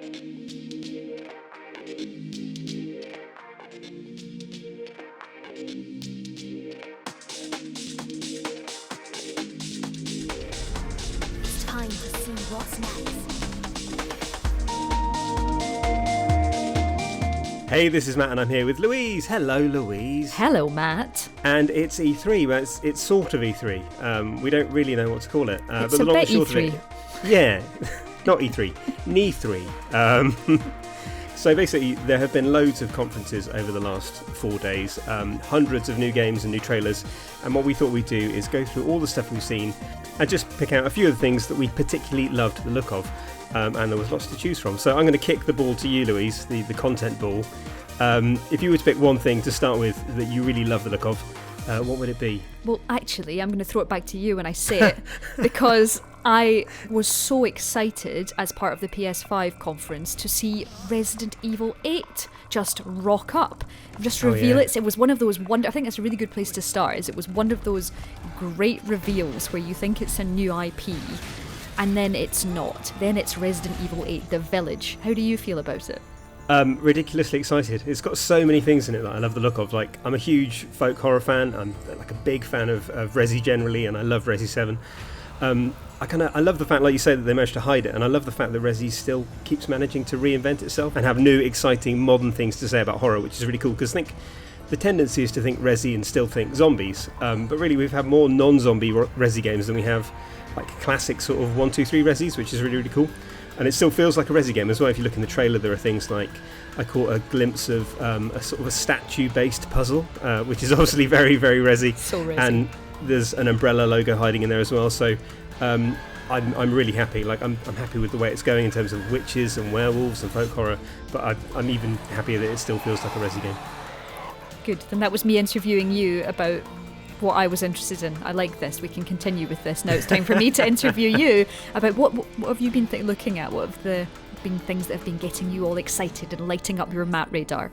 Time to see what's next. Hey, this is Matt and I'm here with Louise. Hello, Louise. Hello, Matt. And it's E3, but it's sort of E3. We don't really know what to call it. It's but the a long bit and short E3. of it, yeah, not E3, NE3. So basically, there have been loads of conferences over the last 4 days, hundreds of new games and new trailers. And what we thought we'd do is go through all the stuff we've seen and just pick out a few of the things that we particularly loved the look of. And there was lots to choose from. So I'm going to kick the ball to you, Louise, the content ball. If you were to pick one thing to start with that you really love the look of, what would it be? Well, actually, I'm going to throw it back to you when I say it, because I was so excited as part of the PS5 conference to see Resident Evil 8 just rock up, just reveal it. It was one of those I think that's a really good place to start, is it was one of those great reveals where you think it's a new IP, and then it's not. Then it's Resident Evil 8, The Village. How do you feel about it? Ridiculously excited. It's got so many things in it that I love the look of. Like, I'm a huge folk horror fan. I'm like a big fan of Resi generally, and I love Resi 7. I love the fact, like you say, that they managed to hide it, and I love the fact that Resi still keeps managing to reinvent itself and have new, exciting, modern things to say about horror, which is really cool, because I think the tendency is to think Resi and still think zombies, but really we've had more non-zombie Resi games than we have like classic sort of 1, 2, 3 Resis, which is really, really cool. And it still feels like a Resi game as well. If you look in the trailer, there are things like, I caught a glimpse of a sort of a statue-based puzzle, which is obviously very, very Resi. So Resi. And there's an Umbrella logo hiding in there as well. So I'm really happy. Like, I'm happy with the way it's going in terms of witches and werewolves and folk horror. But I'm even happier that it still feels like a Resi game. Good. Then that was me interviewing you about what I was interested in. I like this. We can continue with this. Now it's time for me to interview you about what have you been looking at? What have been things that have been getting you all excited and lighting up your Matt radar?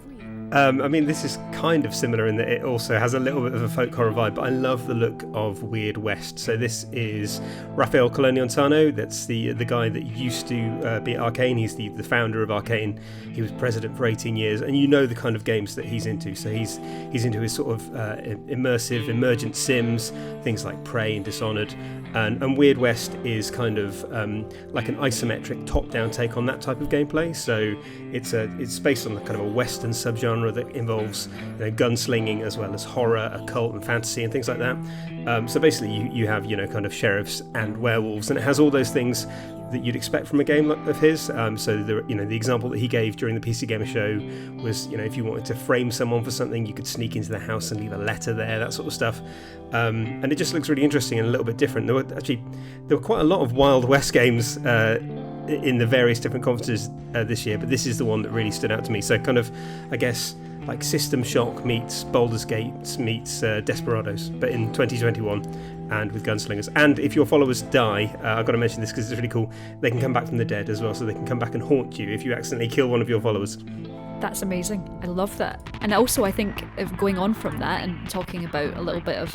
I mean, this is kind of similar in that it also has a little bit of a folk horror vibe, but I love the look of Weird West. So this is Rafael Coloniantano. That's the guy that used to be at Arkane. He's the founder of Arkane. He was president for 18 years, and you know the kind of games that he's into. So he's into his sort of immersive, emergent sims, things like Prey and Dishonored. And Weird West is kind of like an isometric top-down take on that type of gameplay. So it's based on the kind of a Western subgenre that involves gunslinging as well as horror, occult and fantasy and things like that. So basically you have kind of sheriffs and werewolves, and it has all those things that you'd expect from a game of his. So the example that he gave during the PC Gamer show was, if you wanted to frame someone for something, you could sneak into the house and leave a letter there, that sort of stuff. And it just looks really interesting and a little bit different. There were quite a lot of Wild West games in the various different conferences this year, but this is the one that really stood out to me. So kind of, I guess, like System Shock meets Baldur's Gate meets Desperados, but in 2021 and with gunslingers. And if your followers die, I've got to mention this because it's really cool, they can come back from the dead as well, so they can come back and haunt you if you accidentally kill one of your followers. That's amazing. I love that. And also, I think, of going on from that and talking about a little bit of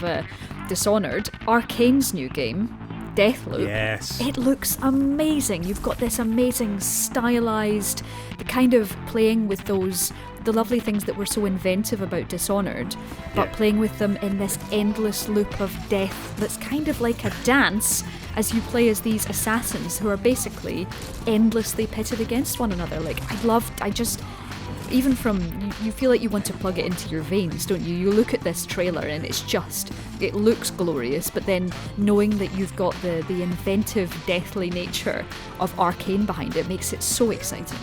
Dishonored, Arkane's new game, Deathloop. Yes. It looks amazing. You've got this amazing stylized, the kind of playing with the lovely things that were so inventive about Dishonored, but playing with them in this endless loop of death that's kind of like a dance as you play as these assassins who are basically endlessly pitted against one another. Like, even from, you feel like you want to plug it into your veins, don't you? You look at this trailer and it looks glorious, but then knowing that you've got the inventive, deathly nature of Arkane behind it makes it so exciting.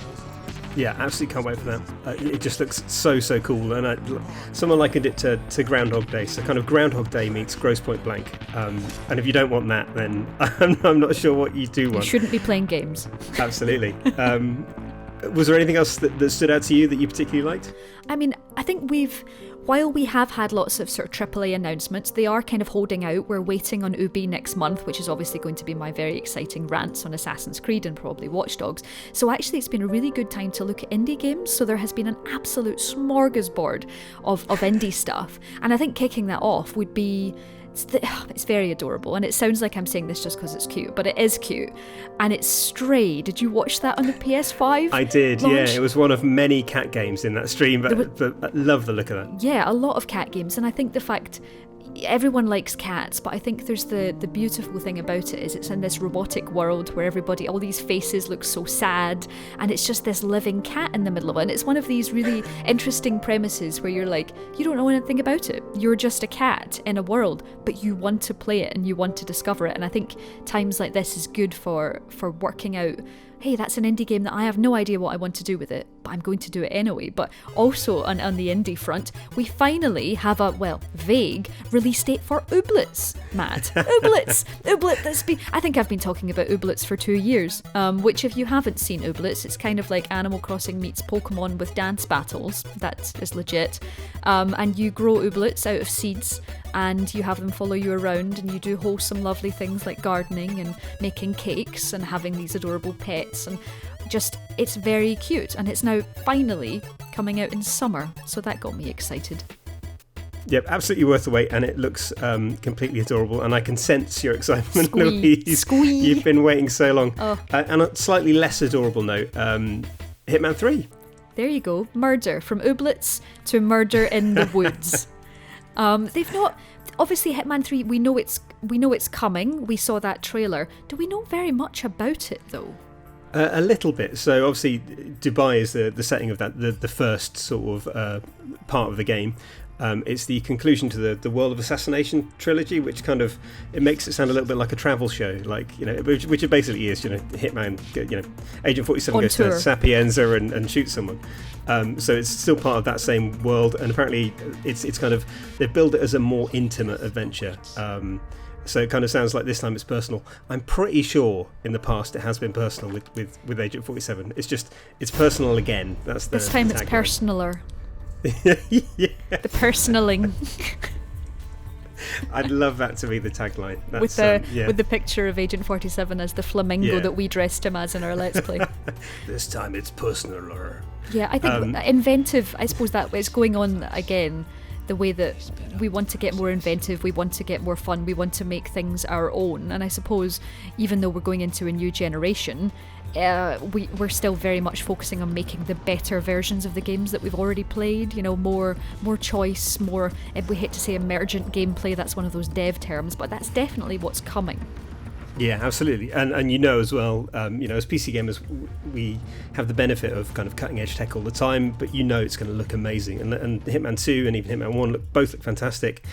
Yeah, absolutely can't wait for that. It just looks so cool, and someone likened it to Groundhog Day, so kind of Groundhog Day meets Grosse Pointe Blank. And if you don't want that, then I'm not sure what you do want. You shouldn't be playing games. Absolutely. Was there anything else that stood out to you that you particularly liked? I mean, I think while we have had lots of sort of AAA announcements, they are kind of holding out. We're waiting on Ubi next month, which is obviously going to be my very exciting rants on Assassin's Creed and probably Watch Dogs. So actually it's been a really good time to look at indie games. So there has been an absolute smorgasbord of indie stuff. And I think kicking that off would be It's very adorable, and it sounds like I'm saying this just because it's cute, but it is cute. And it's Stray. Did you watch that on the PS5? I did, launch? yeah. It was one of many cat games in that stream, but I love the look of that. Yeah, a lot of cat games, and I think the fact everyone likes cats, but I think there's the beautiful thing about it is it's in this robotic world where all these faces look so sad, and it's just this living cat in the middle of it. And it's one of these really interesting premises where you're like, you don't know anything about it. You're just a cat in a world, but you want to play it and you want to discover it. And I think times like this is good for working out, hey, that's an indie game that I have no idea what I want to do with it, but I'm going to do it anyway. But also on the indie front, we finally have a, vague release date for Outlast, Matt. Outlast! I think I've been talking about Outlast for 2 years, which if you haven't seen Outlast, it's kind of like Animal Crossing meets Pokemon with dance battles. That is legit. And you grow Outlast out of seeds, and you have them follow you around, and you do wholesome, lovely things like gardening and making cakes and having these adorable pets, and just, it's very cute, and it's now finally coming out in summer, so that got me excited. Yep, absolutely worth the wait, and it looks completely adorable, and I can sense your excitement, Louise. Squee. You've been waiting so long. Oh. And on a slightly less adorable note, Hitman 3. There you go, murder, from Outlast to murder in the woods. They've not, obviously Hitman 3, we know it's coming, we saw that trailer. Do we know very much about it though? A little bit. So obviously Dubai is the setting of that, the first sort of part of the game. It's the conclusion to the World of Assassination trilogy, which kind of, it makes it sound a little bit like a travel show, like, which it basically is. Hitman, Agent 47 goes to Sapienza and shoots someone. So it's still part of that same world, and apparently it's kind of, they build it as a more intimate adventure. So it kind of sounds like this time it's personal. I'm pretty sure in the past it has been personal with Agent 47. It's personal again. That's the this time it's personaler. Yeah. The personaling. I'd love that to be the tagline. With the picture of Agent 47 as the flamingo that we dressed him as in our Let's Play. This time it's personaler. Yeah, I think inventive, I suppose that is going on again. The way that we want to get more inventive, we want to get more fun, we want to make things our own. And I suppose even though we're going into a new generation, we're still very much focusing on making the better versions of the games that we've already played. More choice, more, if we hate to say emergent gameplay, that's one of those dev terms, but that's definitely what's coming. Yeah, absolutely. And as well, as PC gamers, we have the benefit of kind of cutting edge tech all the time, but it's going to look amazing. And Hitman 2 and even Hitman 1 both look fantastic.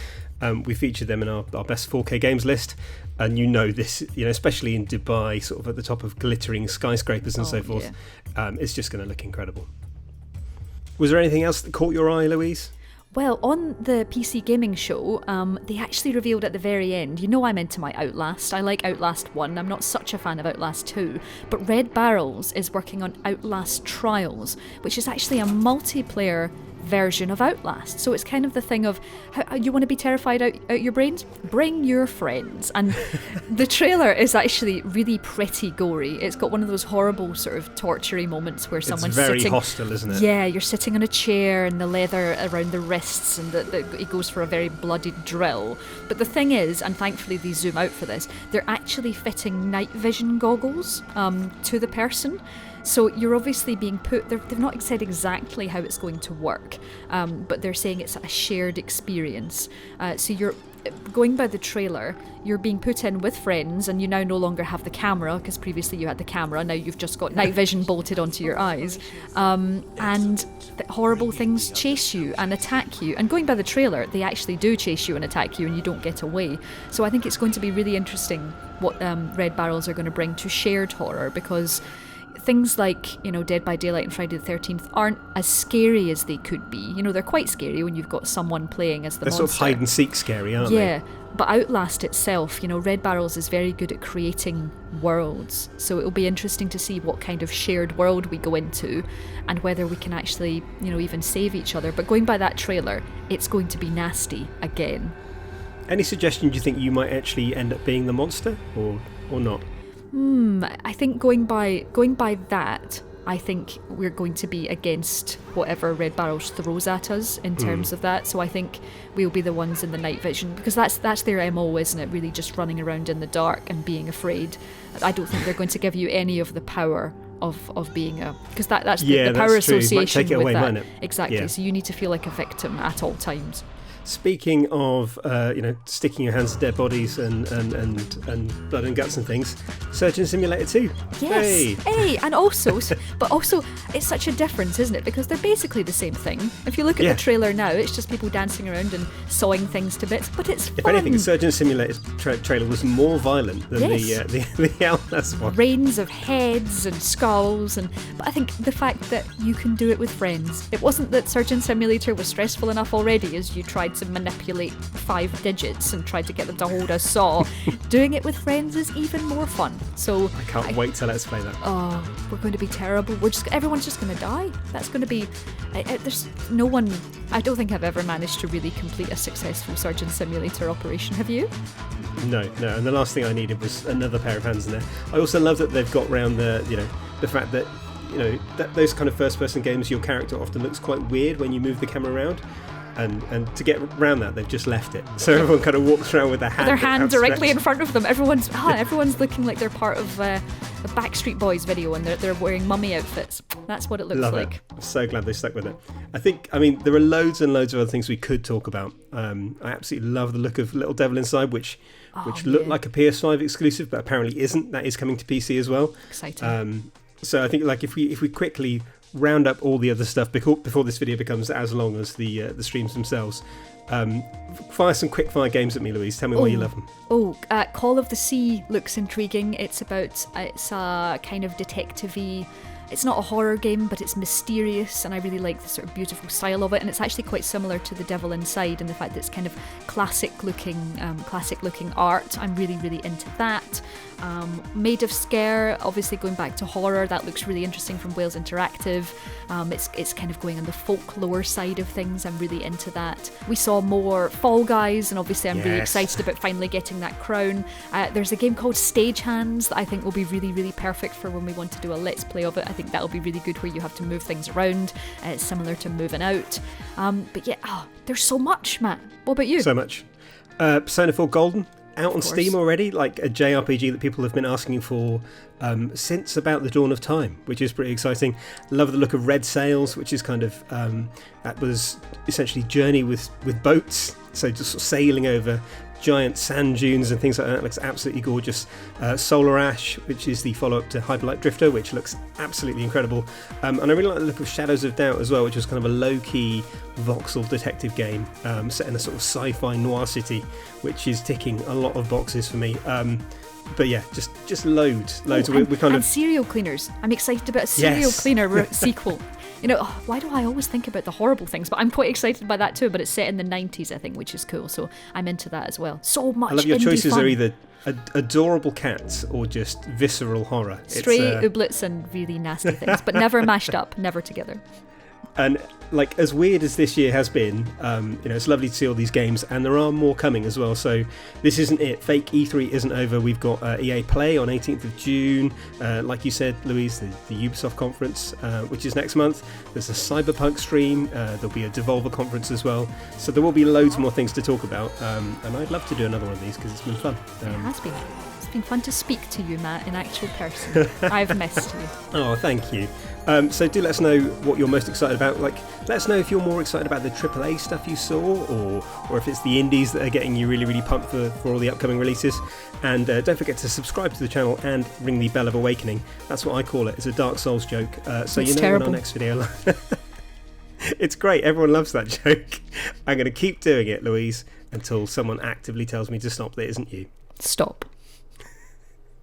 We featured them in our best 4K games list, and this, especially in Dubai, sort of at the top of glittering skyscrapers and so forth, it's just going to look incredible. Was there anything else that caught your eye, Louise? Well, on the PC gaming show, they actually revealed at the very end, I'm into my Outlast. I like Outlast 1, I'm not such a fan of Outlast 2, but Red Barrels is working on Outlast Trials, which is actually a multiplayer version of Outlast. So it's kind of the thing of, how, you want to be terrified out your brains? Bring your friends. And the trailer is actually really pretty gory. It's got one of those horrible sort of torture-y moments where someone's sitting... It's very hostile, isn't it? Yeah, you're sitting on a chair and the leather around the wrists, and it goes for a very bloodied drill. But the thing is, and thankfully they zoom out for this, they're actually fitting night vision goggles to the person. So you're obviously being put... They've not said exactly how it's going to work, but they're saying it's a shared experience. So you're... Going by the trailer, you're being put in with friends, and you now no longer have the camera, because previously you had the camera, now you've just got night vision bolted onto your eyes. And horrible things chase you and attack you. And going by the trailer, they actually do chase you and attack you, and you don't get away. So I think it's going to be really interesting what Red Barrels are going to bring to shared horror, because... things like, Dead by Daylight and Friday the 13th aren't as scary as they could be. They're quite scary when you've got someone playing as the monster. They're sort of hide and seek scary, aren't they? Yeah, but Outlast itself, Red Barrels is very good at creating worlds. So it'll be interesting to see what kind of shared world we go into and whether we can actually, even save each other. But going by that trailer, it's going to be nasty again. Any suggestion do you think you might actually end up being the monster or not? I think going by that, I think we're going to be against whatever Red Barrel throws at us in terms of that. So I think we'll be the ones in the night vision, because that's their MO, isn't it? Really just running around in the dark and being afraid. I don't think they're going to give you any of the power of being because that's the power association might take it with away, that. mightn't it? Exactly. Yeah. So you need to feel like a victim at all times. Speaking of, sticking your hands to dead bodies and blood and guts and things, Surgeon Simulator 2. Yes. Hey, and also it's such a difference, isn't it? Because they're basically the same thing. If you look at the trailer now, it's just people dancing around and sawing things to bits, but it's fun. If anything, the Surgeon Simulator trailer was more violent than the Outlast one. Rains of heads and skulls, but I think the fact that you can do it with friends. It wasn't that Surgeon Simulator was stressful enough already as you tried to manipulate 5 digits and tried to get them to hold a saw. Doing it with friends is even more fun. So I can't wait to let's play that. Oh, we're going to be terrible. Everyone's just going to die. That's going to be. There's no one. I don't think I've ever managed to really complete a successful Surgeon Simulator operation. Have you? No. And the last thing I needed was another pair of hands in there. I also love that they've got round the fact that that those kind of first-person games, your character often looks quite weird when you move the camera around. And to get around that, they've just left it. So everyone kind of walks around with their hand directly in front of them. Everyone's looking like they're part of a Backstreet Boys video, and they're wearing mummy outfits. That's what it looks like. It. I'm so glad they stuck with it. I mean, there are loads and loads of other things we could talk about. I absolutely love the look of Little Devil Inside, which looked like a PS5 exclusive, but apparently isn't. That is coming to PC as well. Exciting. So I think if we quickly round up all the other stuff before this video becomes as long as the streams themselves. Fire some quick fire games at me, Louise. Tell me why you love them. Call of the Sea looks intriguing. It's a kind of detective-y. It's not a horror game, but it's mysterious, and I really like the sort of beautiful style of it. And it's actually quite similar to The Devil Inside in the fact that it's kind of classic-looking art. I'm really, really into that. Maid of Sker, obviously going back to horror, that looks really interesting from Wales Interactive. It's kind of going on the folklore side of things. I'm really into that. We saw more Fall Guys, and obviously I'm really excited about finally getting that crown. There's a game called Stagehands that I think will be really, really perfect for when we want to do a Let's Play of it. I think that'll be really good where you have to move things around. It's similar to Moving Out. But yeah, there's so much, Matt. What about you? So much. Persona 4 Golden. Out on Steam already, like a JRPG that people have been asking for since about the dawn of time, which is pretty exciting. Love the look of Red Sails, which is kind of that was essentially journey with boats, so just sort of sailing over giant sand dunes and things like that. It looks absolutely gorgeous. Solar Ash, which is the follow-up to Hyperlight Drifter, which looks absolutely incredible. And I really like the look of Shadows of Doubt as well, which was kind of a low-key voxel detective game set in a sort of sci-fi noir city, which is ticking a lot of boxes for me. But yeah, just loads. And Serial Cleaners. I'm excited about a Serial Cleaner sequel. Why do I always think about the horrible things? But I'm quite excited by that too. But it's set in the 90s, I think, which is cool. So I'm into that as well. So much. I love your choices fun. Are either adorable cats or just visceral horror. Stray ooblets and really nasty things, but never mashed up, never together. And like as weird as this year has been, it's lovely to see all these games, and there are more coming as well. So this isn't it. Fake E3 isn't over. We've got EA Play on 18th of June. Like you said, Louise, the Ubisoft conference, which is next month. There's a Cyberpunk stream. There'll be a Devolver conference as well. So there will be loads more things to talk about. And I'd love to do another one of these because it's been fun. It has been. It's been fun to speak to you, Matt, in actual person. I've missed you. Oh, thank you. So do let us know what you're most excited about. Like, let us know if you're more excited about the AAA stuff you saw, or if it's the indies that are getting you really, really pumped for all the upcoming releases. And don't forget to subscribe to the channel and ring the bell of awakening. That's what I call it. It's a Dark Souls joke. So you know terrible. When our next video. It's great. Everyone loves that joke. I'm going to keep doing it, Louise, until someone actively tells me to stop that isn't you. Stop.